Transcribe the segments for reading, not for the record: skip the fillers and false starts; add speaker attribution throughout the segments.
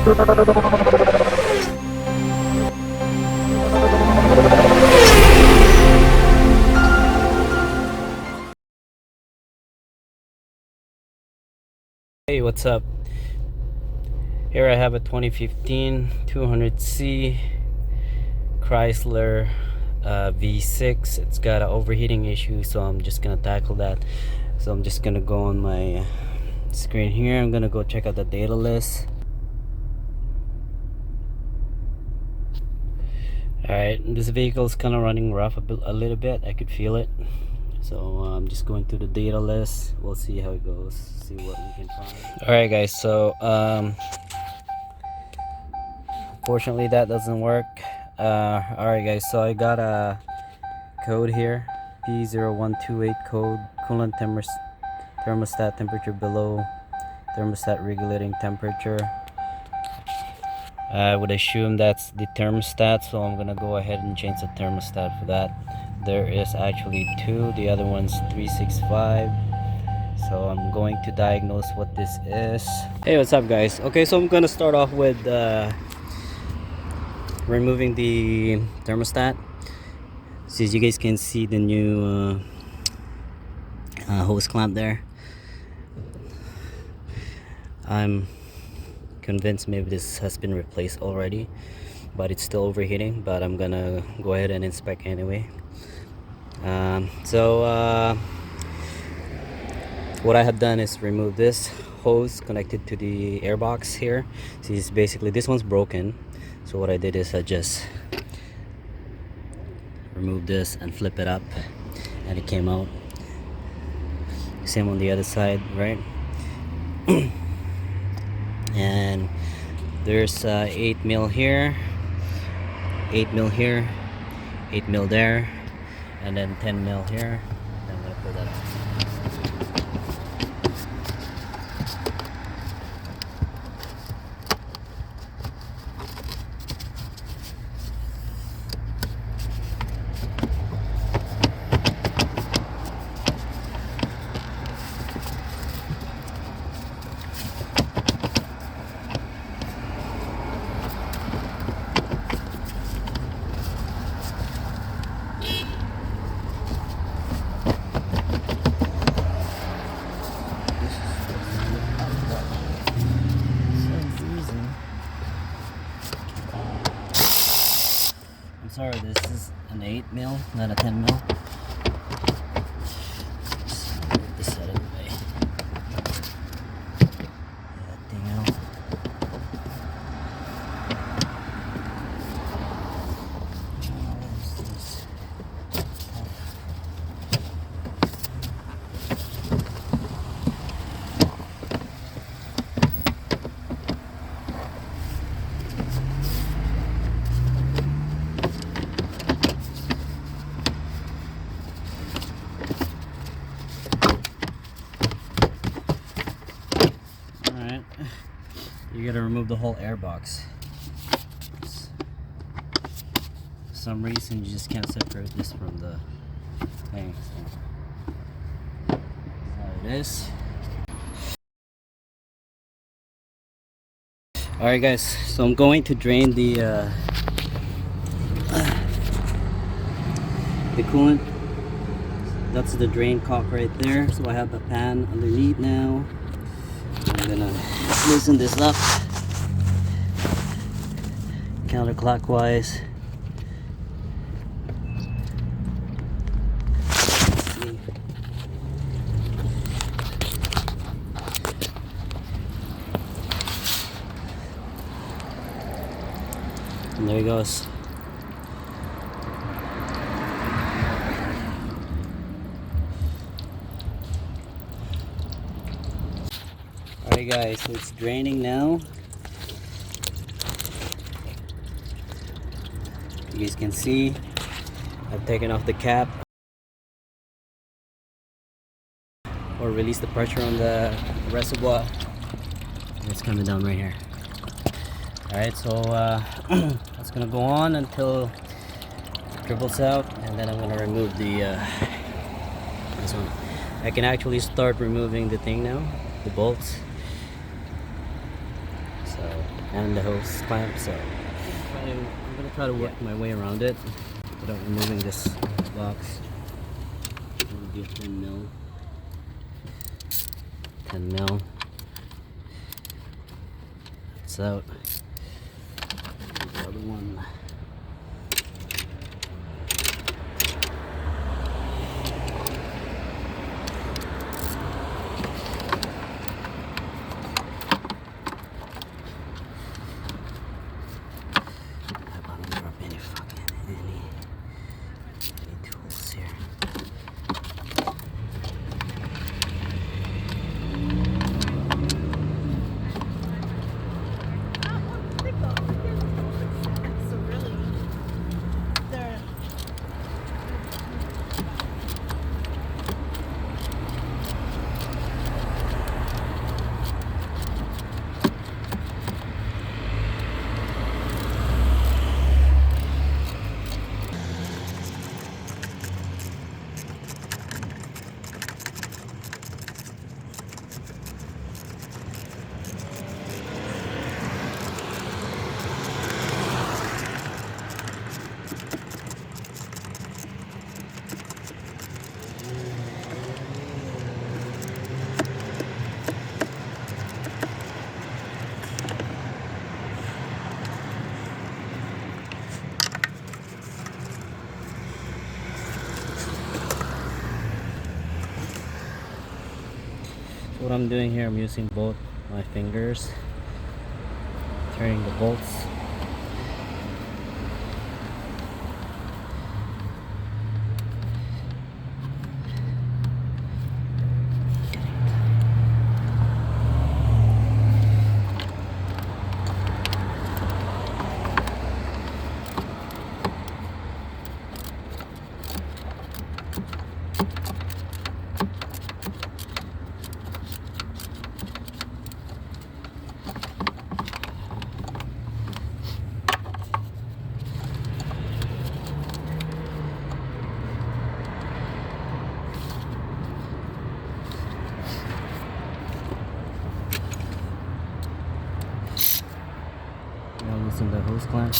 Speaker 1: Hey, what's up? Here I have a 2015 200C Chrysler V6. It's got an overheating issue, so I'm just gonna tackle that. So I'm just gonna go on my screen here. I'm gonna go check out the data list. Alright, this vehicle is kind of running rough a little bit. I could feel it. So I'm just going to the data list. We'll see how it goes, see what we can find. Alright guys, so unfortunately that doesn't work. Alright guys, so I got a code here, P0128 code, coolant thermostat temperature below thermostat regulating temperature. I would assume that's the thermostat, so I'm gonna go ahead and change the thermostat for that. There is actually two, the other one's 365. So I'm going to diagnose what this is. Hey, what's up guys? Okay, so I'm gonna start off with removing the thermostat. So as you guys can see, the new hose clamp there. I'm convinced maybe this has been replaced already, but it's still overheating. But I'm gonna go ahead and inspect anyway. What I have done is remove this hose connected to the airbox here. See, it's basically, this one's broken, so what I did is I just removed this and flip it up and it came out. Same on the other side, right? And there's 8 mil here, 8 mil here, 8 mil there, and then 10 mil here. I'm gonna pull that out. Sorry, this is an 8 mil, not a 10 mil. Just move this out of the way. Get that thing out. You gotta remove the whole airbox. For some reason you just can't separate this from the thing. So that's how it is. Alright guys, so I'm going to drain the coolant. That's the drain cock right there. So I have the pan underneath now. I'm gonna loosen this up counterclockwise. And there he goes. Alright guys, so it's draining now. You guys can see I've taken off the cap or released the pressure on the reservoir. It's coming down right here. Alright, so that's gonna go on until it dribbles out, and then I'm gonna remove the this one. I can actually start removing the thing now, the bolts. So and the hose clamp. So I'm gonna try to work my way around it without removing this box. It's gonna be a 10 mil. 10 mil. That's out. The other one. What I'm doing here, I'm using both my fingers, turning the bolts. Now loosen the hose clamp.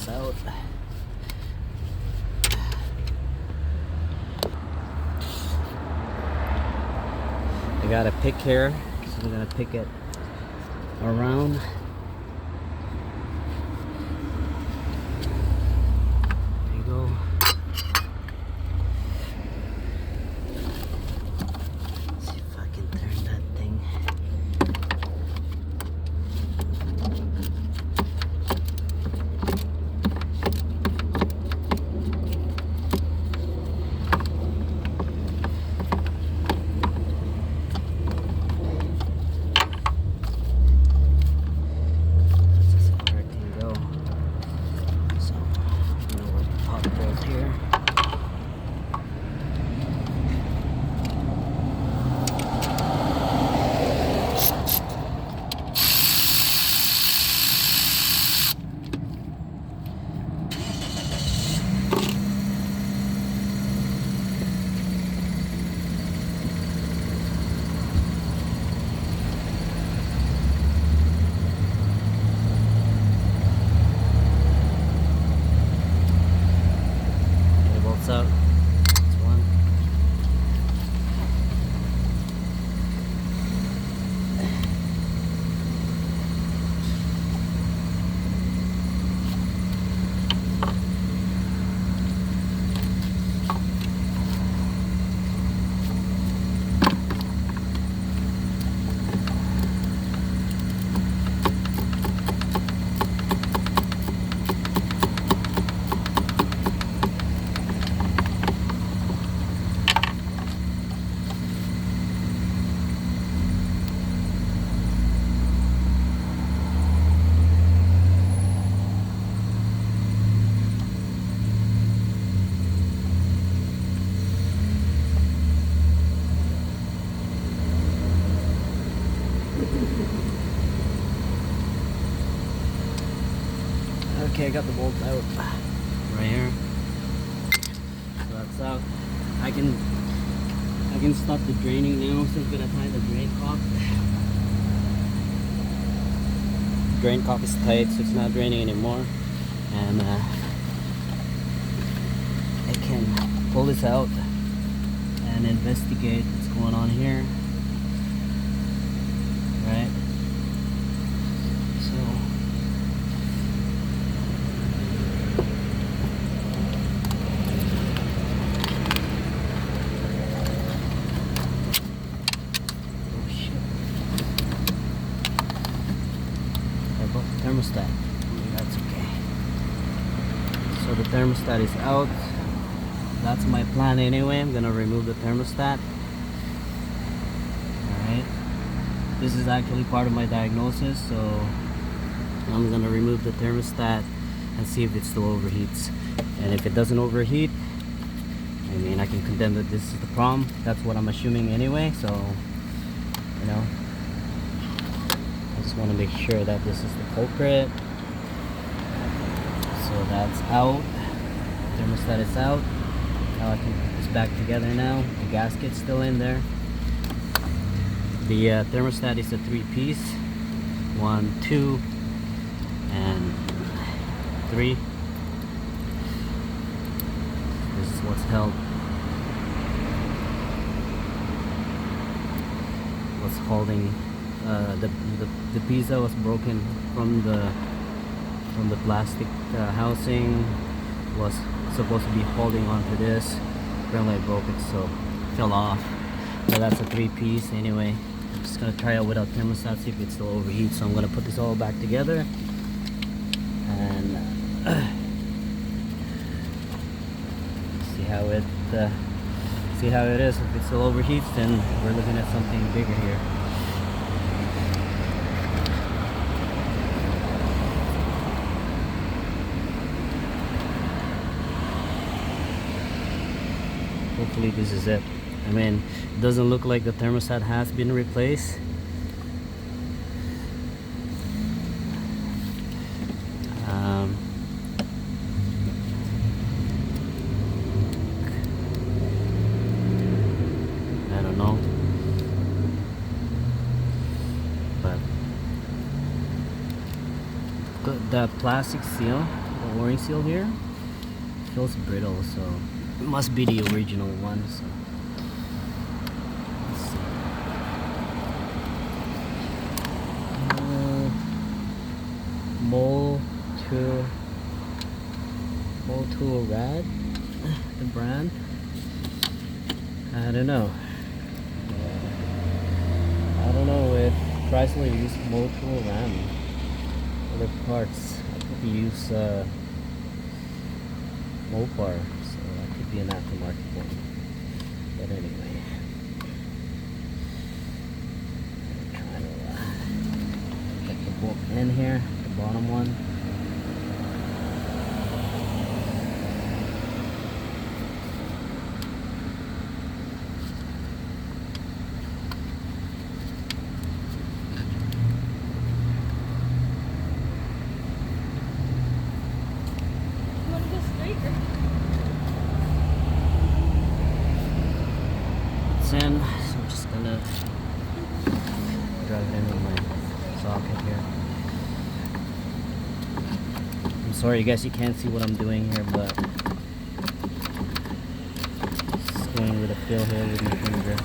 Speaker 1: Out. I got a pick here, so I'm gonna pick it around. There you go. Let's see if I can turn that thing. Okay, I got the bolt out right here. So that's out. I can stop the draining now. So I'm gonna tie the drain cock. Drain cock is tight, so it's not draining anymore. And I can pull this out and investigate what's going on here. Right. So thermostat. That's okay. So the thermostat is out. That's my plan anyway. I'm gonna remove the thermostat. Alright. This is actually part of my diagnosis, so I'm gonna remove the thermostat and see if it still overheats. And if it doesn't overheat, I mean, I can condemn that this is the problem. That's what I'm assuming anyway, so you know, I just want to make sure that this is the culprit. So that's out. The thermostat is out. Now I can put this back together now. The gasket's still in there. The thermostat is a 3-piece. 1, 2, and 3. This is what's held. What's holding the piece that was broken from the plastic housing was supposed to be holding onto this. Apparently I broke it, so it fell off. So that's a 3-piece anyway. I'm just gonna try it without thermostat, see if it still overheats. So I'm gonna put this all back together and see how it is. If it still overheats, then we're looking at something bigger here. Hopefully this is it. I mean, it doesn't look like the thermostat has been replaced. I don't know, but the plastic seal, the o-ring seal here, feels brittle, so it must be the original one. So let's see. Mole Rad, the brand. I don't know. I don't know if Chrysler used Motul Ram for the parts. I think they use Mopar, so that could be an aftermarket one. But anyway, I'm trying to get the bolt in here, the bottom one. In, so I'm just gonna drive it in with my socket here. I'm sorry, you guys, you can't see what I'm doing here, but just going with a feel here with my finger.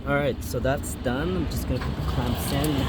Speaker 1: Alright, so that's done. I'm just gonna put the clamps in.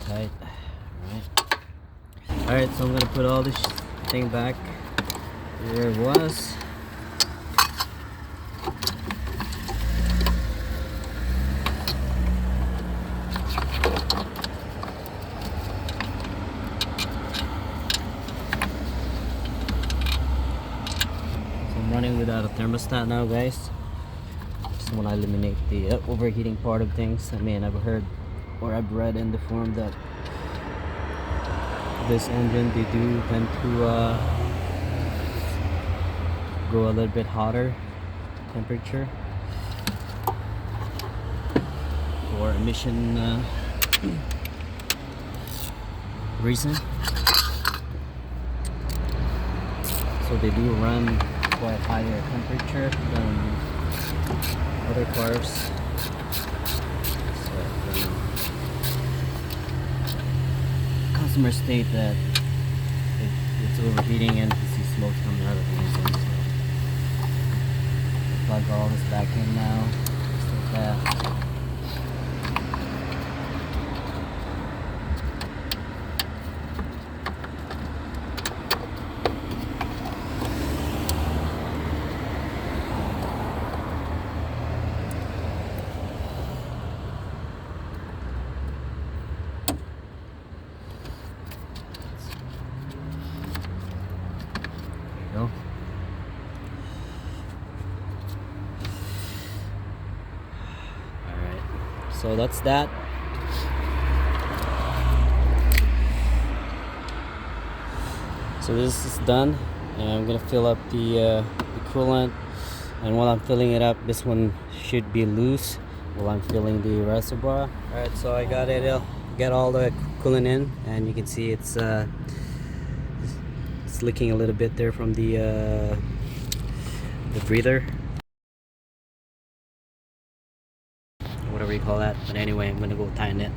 Speaker 1: Tight. Alright, so I'm gonna put all this thing back where it was. So I'm running without a thermostat now, guys. Just want to eliminate the overheating part of things. I mean, I've heard or I've read in the forum that this engine, they do tend to go a little bit hotter temperature for emission reason. So they do run quite higher temperature than other cars. Customers state that it's overheating and you see smoke coming out of the engine. So plug all this back in now, just like that. Go. Alright, so that's that. So this is done, and I'm gonna fill up the coolant, and while I'm filling it up, this one should be loose while I'm filling the reservoir. Alright, so I got it, get all the coolant in, and you can see it's leaking a little bit there from the breather, whatever you call that. But anyway, I'm gonna go tighten it.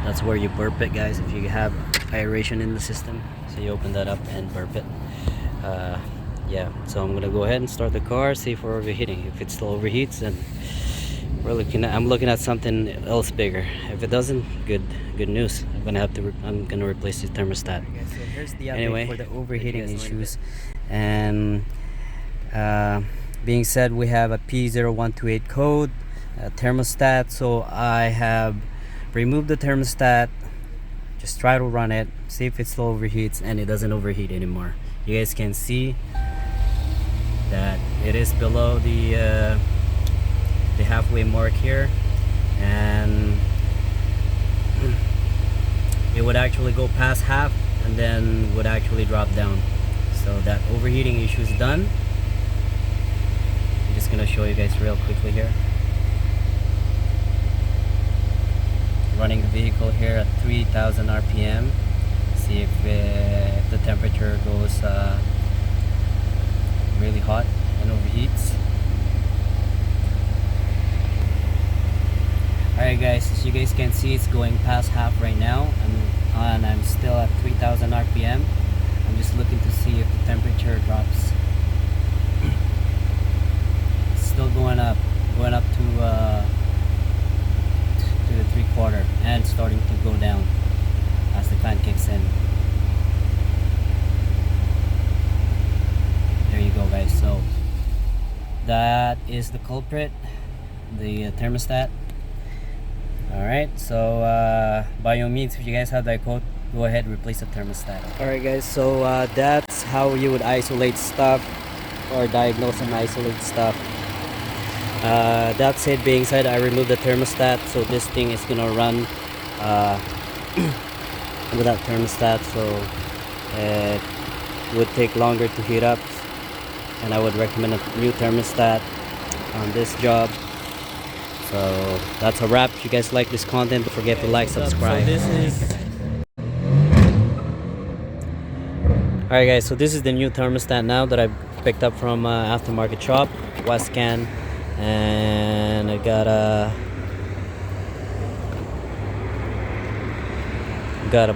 Speaker 1: That's where you burp it, guys, if you have aeration in the system. So you open that up and burp it. yeah, so I'm gonna go ahead and start the car, see if we're overheating. If it still overheats, then I'm looking at something else bigger. If it doesn't, good news. I'm gonna replace the thermostat. Okay, so here's the update for the overheating issues. And being said, we have a P0128 code, a thermostat. So I have removed the thermostat, just try to run it, see if it still overheats, and it doesn't overheat anymore. You guys can see that it is below the halfway mark here, and it would actually go past half and then would actually drop down. So that overheating issue is done. I'm just gonna show you guys real quickly here. Running the vehicle here at 3000 RPM. See if the temperature goes really hot and overheats. Alright guys, as you guys can see, it's going past half right now, and I'm still at 3000 RPM. I'm just looking to see if the temperature drops. It's still going up to the 3/4, and starting to go down as the fan kicks in. There you go guys, so that is the culprit, the thermostat. Alright, so by all means, if you guys have that code, go ahead and replace the thermostat. Alright guys, so that's how you would isolate stuff, or diagnose and isolate stuff. That said, being said, I removed the thermostat, so this thing is gonna run without thermostat, so it would take longer to heat up, and I would recommend a new thermostat on this job. So that's a wrap. If you guys like this content, don't forget to like, subscribe. Alright guys, so this is the new thermostat now that I picked up from aftermarket shop, Westcan, and I got a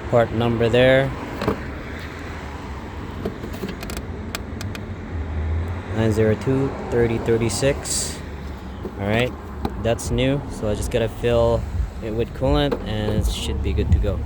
Speaker 1: part number there, 902-3036. Alright, that's new, so I just gotta fill it with coolant and it should be good to go.